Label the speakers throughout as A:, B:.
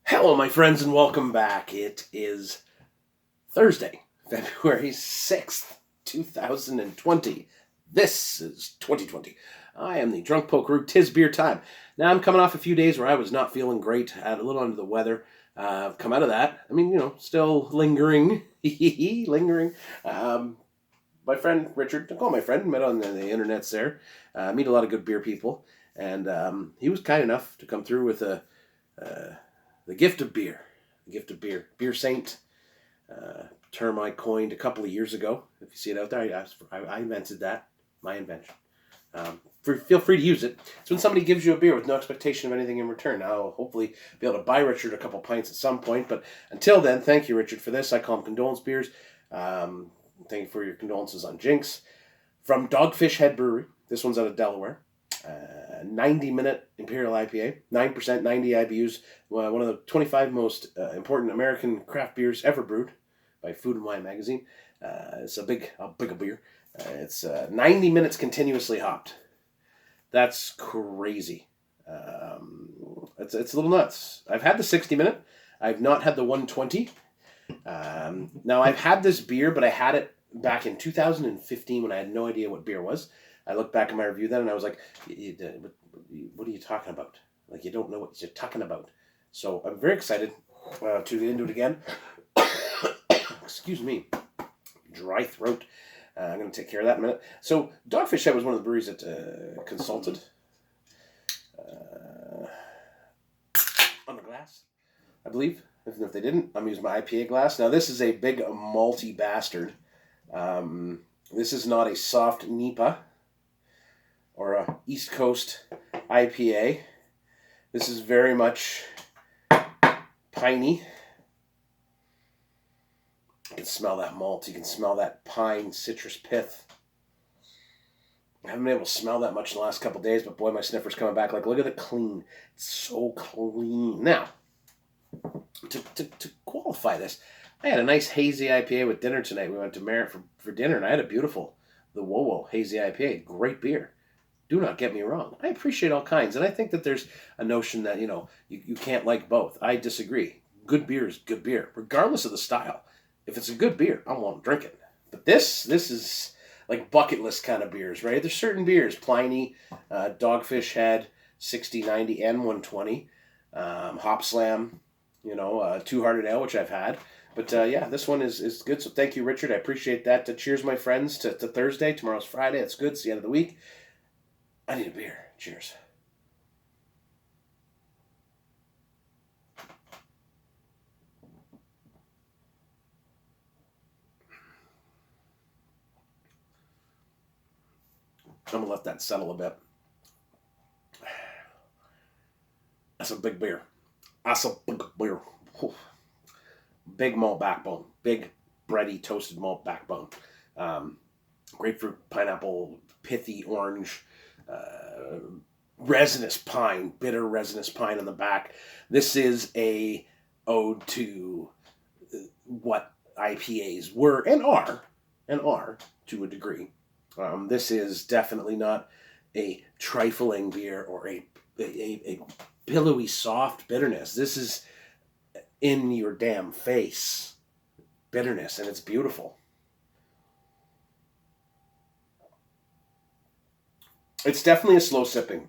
A: Hello, my friends, and welcome back. It is Thursday, February 6th, 2020. This is 2020. I am the Drunk Poker. 'Tis beer time. Now, I'm coming off a few days where I was not feeling great. I had a little under the weather. I've come out of that. Still lingering. lingering. My friend Richard, I call my friend, met on the internets there. Meet a lot of good beer people. And he was kind enough to come through with the gift of beer. The gift of beer. Beer Saint, term I coined a couple of years ago. If you see it out there, I invented that. My invention. Feel free to use it. It's when somebody gives you a beer with no expectation of anything in return. I'll hopefully be able to buy Richard a couple pints at some point. But until then, thank you, Richard, for this. I call them condolence beers. Thank you for your condolences on Jinx. From Dogfish Head Brewery. This one's out of Delaware. 90-minute Imperial IPA, 9%, 90 IBUs, one of the 25 most important American craft beers ever brewed by Food and Wine magazine. It's a big beer. It's 90 minutes continuously hopped. That's crazy. It's a little nuts. I've had the 60-minute. I've not had the 120. Now, I've had this beer, but I had it back in 2015 when I had no idea what beer was. I looked back at my review then and I was like, what are you talking about? Like, you don't know what you're talking about. So I'm very excited to get into it again. Excuse me. Dry throat. I'm going to take care of that in a minute. So Dogfish Head was one of the breweries that consulted on the glass, I believe. If they didn't, I'm using my IPA glass. Now, this is a big malty bastard. This is not a soft NEPA or a East Coast IPA. This is very much piney. You can smell that malt. You can smell that pine citrus pith. I haven't been able to smell that much in the last couple of days, but boy, my sniffer's coming back. Like, look at the clean. It's so clean. Now, to qualify this, I had a nice hazy IPA with dinner tonight. We went to Merritt for dinner, and I had the Whoa hazy IPA. Great beer. Do not get me wrong. I appreciate all kinds, and I think that there's a notion that, you can't like both. I disagree. Good beer is good beer, regardless of the style. If it's a good beer, I want to drink it. But this is like bucket list kind of beers, right? There's certain beers, Pliny, Dogfish Head, 60, 90, and 120, Hop Slam, Two Hearted Ale, which I've had. But this one is good. So thank you, Richard. I appreciate that. Cheers, my friends, to Thursday. Tomorrow's Friday. It's good. It's the end of the week. I need a beer. Cheers. I'm going to let that settle a bit. That's a big beer. That's a big beer. Big malt backbone. Big bready toasted malt backbone. Grapefruit, pineapple, pithy orange, resinous pine, bitter resinous pine on the back. This is a ode to what IPAs were and are to a degree. This is definitely not a trifling beer or a pillowy soft bitterness. This is in your damn face bitterness, and it's beautiful. It's definitely a slow sipping.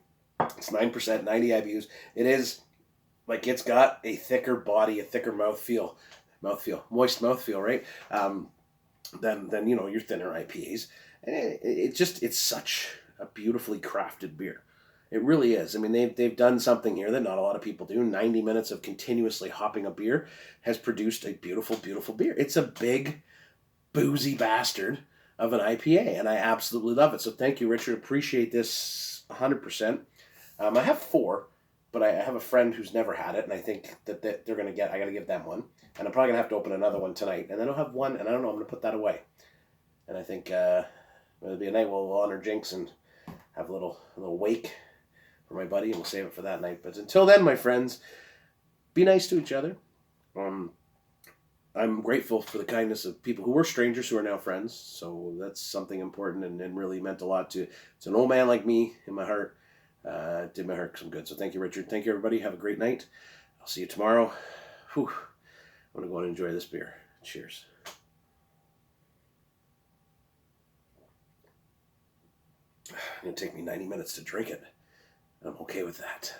A: It's 9%, 90 IBUs. It is, like, it's got a thicker body, a thicker mouthfeel, moist mouthfeel, right? Than your thinner IPAs. And it's such a beautifully crafted beer. It really is. I mean, they've done something here that not a lot of people do. 90 minutes of continuously hopping a beer has produced a beautiful, beautiful beer. It's a big, boozy bastard of an IPA, and I absolutely love it. So thank you, Richard. Appreciate this 100%. I have 4, but I have a friend who's never had it, and I think that they're going to get, I got to give them one. And I'm probably going to have to open another one tonight. And then I'll have one, and I don't know, I'm going to put that away. And I think it'll be a night we'll honor Jinx and have a little wake for my buddy, and we'll save it for that night. But until then, my friends, be nice to each other. I'm grateful for the kindness of people who were strangers who are now friends. So that's something important and really meant a lot to an old man like me in my heart. Did my heart some good. So thank you, Richard. Thank you, everybody. Have a great night. I'll see you tomorrow. Whew. I'm going to go and enjoy this beer. Cheers. It's going to take me 90 minutes to drink it. I'm okay with that.